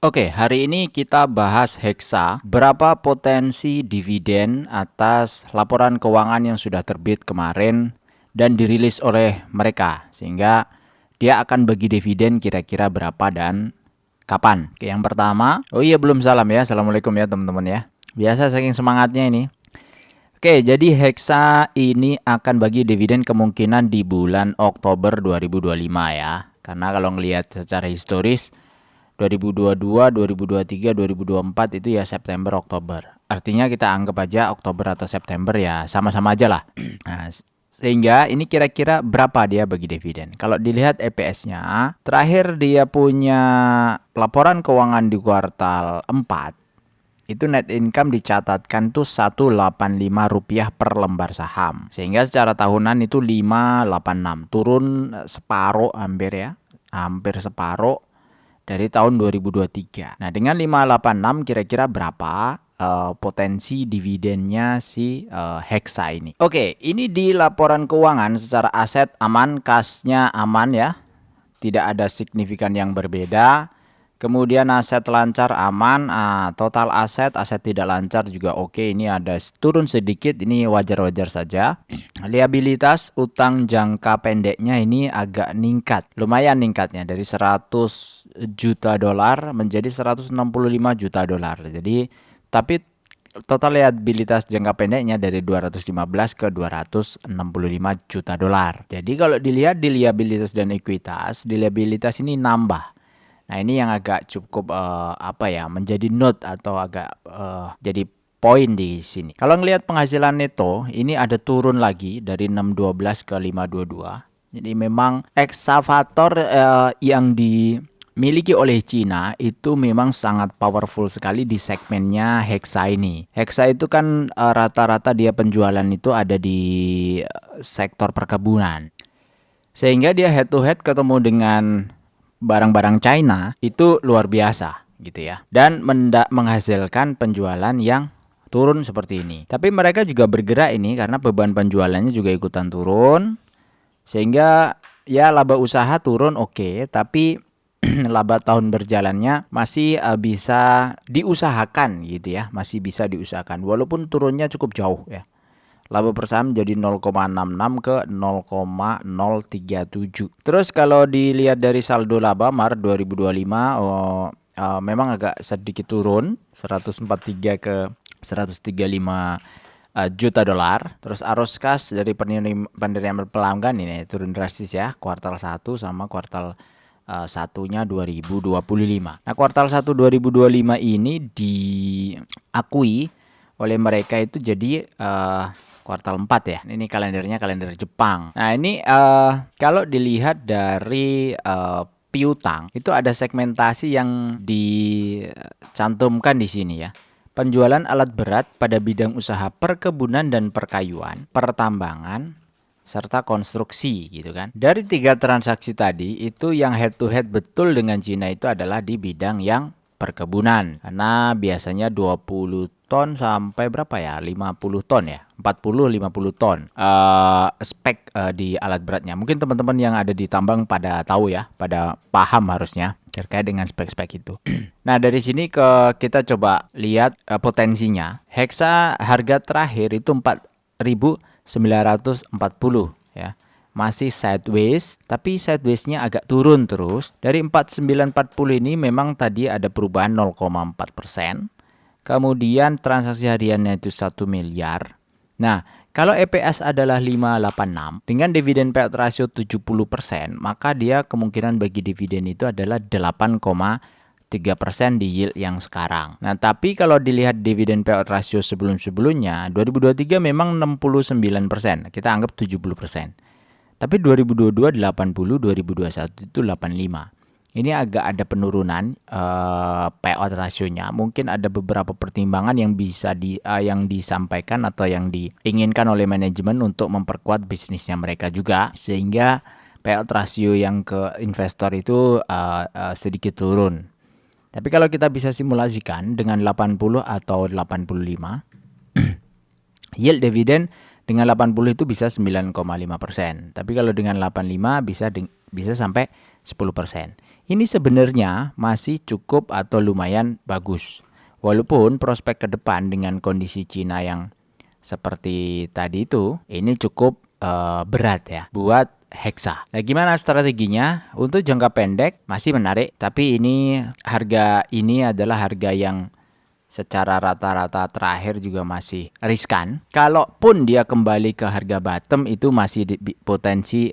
Oke, hari ini kita bahas Hexa, berapa potensi dividen atas laporan keuangan yang sudah terbit kemarin dan dirilis oleh mereka, sehingga dia akan bagi dividen kira-kira berapa dan kapan. Oke, yang pertama, oh iya belum salam ya, assalamualaikum ya teman-teman ya. Biasa saking semangatnya ini. Oke, jadi Hexa ini akan bagi dividen kemungkinan di bulan Oktober 2025 ya. Karena kalau ngelihat secara historis 2022, 2023, 2024 itu ya September, Oktober. Artinya kita anggap aja Oktober atau September ya sama-sama aja lah. Nah, sehingga ini kira-kira berapa dia bagi dividen. Kalau dilihat EPS-nya, terakhir dia punya laporan keuangan di kuartal 4, itu net income dicatatkan tuh Rp185 per lembar saham. Sehingga secara tahunan itu 586, turun separuh hampir ya. Hampir separuh dari tahun 2023. Nah, dengan 586 kira-kira berapa potensi dividennya si Hexa ini? Oke, ini di laporan keuangan secara aset aman, kasnya aman ya. Tidak ada signifikan yang berbeda. Kemudian aset lancar aman, total aset tidak lancar juga oke. Ini ada turun sedikit, ini wajar-wajar saja. Liabilitas utang jangka pendeknya ini agak ningkat, lumayan ningkatnya dari 100 juta dolar menjadi 165 juta dolar. Jadi tapi total liabilitas jangka pendeknya dari 215 ke 265 juta dolar. Jadi kalau dilihat di liabilitas dan ekuitas, di liabilitas ini nambah. Nah, ini yang agak cukup menjadi note atau agak jadi poin di sini. Kalau ngelihat penghasilan neto, ini ada turun lagi dari 612 ke 522. Jadi memang eksavator yang dimiliki oleh Cina itu memang sangat powerful sekali di segmennya Hexa ini. Hexa itu kan rata-rata dia penjualan itu ada di sektor perkebunan. Sehingga dia head to head ketemu dengan barang-barang China itu luar biasa gitu ya. Dan menghasilkan penjualan yang turun seperti ini. Tapi mereka juga bergerak ini karena beban penjualannya juga ikutan turun. Sehingga ya laba usaha turun oke, tapi laba tahun berjalannya masih bisa diusahakan gitu ya. Masih bisa diusahakan walaupun turunnya cukup jauh ya. Laba per saham jadi 0,66 ke 0,037. Terus kalau dilihat dari saldo laba Maret 2025 memang agak sedikit turun 143 ke 135 juta dolar. Terus arus kas dari penerimaan pelanggan ini turun drastis ya, kuartal 1 sama kuartal satunya 2025. Nah, kuartal 1 2025 ini diakui oleh mereka itu jadi kuartal 4 ya. Ini kalendernya kalender Jepang. Nah, ini kalau dilihat dari piutang itu ada segmentasi yang dicantumkan di sini ya. Penjualan alat berat pada bidang usaha perkebunan dan perkayuan, pertambangan, serta konstruksi gitu kan. Dari 3 transaksi tadi itu yang head to head betul dengan Cina itu adalah di bidang yang perkebunan. Karena biasanya 20 ton sampai berapa ya? 50 ton ya. 40-50 ton spek di alat beratnya. Mungkin teman-teman yang ada di tambang pada tahu ya, pada paham harusnya terkait dengan spek-spek itu. Nah, dari sini kita coba lihat potensinya. Hexa harga terakhir itu 4.940 ya. Masih sideways, tapi sideways-nya agak turun terus. Dari 4.940 ini memang tadi ada perubahan 0,4%. Kemudian transaksi hariannya itu 1 miliar. Nah, kalau EPS adalah 586 dengan dividen payout ratio 70%, maka dia kemungkinan bagi dividen itu adalah 8,3% di yield yang sekarang. Nah, tapi kalau dilihat dividen payout ratio sebelum-sebelumnya, 2023 memang 69%. Kita anggap 70%. Tapi 2022 80, 2021 itu 85. Ini agak ada penurunan payout rasionya. Mungkin ada beberapa pertimbangan yang bisa yang disampaikan atau yang diinginkan oleh manajemen untuk memperkuat bisnisnya mereka juga, sehingga payout rasio yang ke investor itu sedikit turun. Tapi kalau kita bisa simulasikan dengan 80 atau 85, yield dividen dengan 80 itu bisa 9,5%. Tapi kalau dengan 85 bisa sampai 10%. Ini sebenarnya masih cukup atau lumayan bagus. Walaupun prospek ke depan dengan kondisi Cina yang seperti tadi itu, ini cukup berat ya buat Hexa. Nah, gimana strateginya? Untuk jangka pendek masih menarik, tapi harga ini adalah harga yang secara rata-rata terakhir juga masih riskan. Kalaupun dia kembali ke harga bottom, itu masih potensi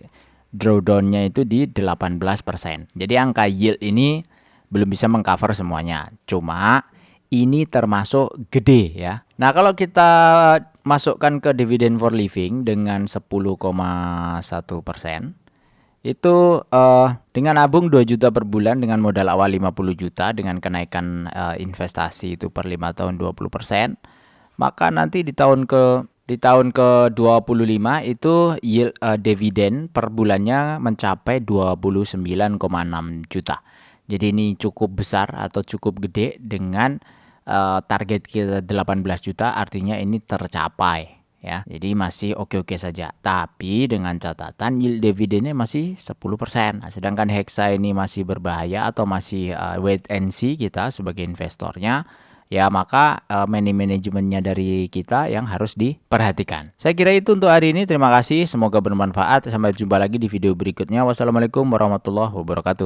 drawdown-nya itu di 18%. Jadi angka yield ini belum bisa mengcover semuanya. Cuma ini termasuk gede ya. Nah, kalau kita masukkan ke dividend for living dengan 10,1%, itu dengan nabung 2 juta per bulan dengan modal awal 50 juta dengan kenaikan investasi itu per 5 tahun 20%, maka nanti di tahun ke-25 itu yield dividen per bulannya mencapai 29,6 juta. Jadi ini cukup besar atau cukup gede dengan target kita 18 juta, artinya ini tercapai ya. Jadi masih oke-oke saja. Tapi dengan catatan yield dividennya masih 10%. Nah, sedangkan Hexa ini masih berbahaya atau masih wait and see kita sebagai investornya. Ya, maka money manajemennya dari kita yang harus diperhatikan. Saya kira itu untuk hari ini. Terima kasih, semoga bermanfaat. Sampai jumpa lagi di video berikutnya. Wassalamualaikum warahmatullahi wabarakatuh.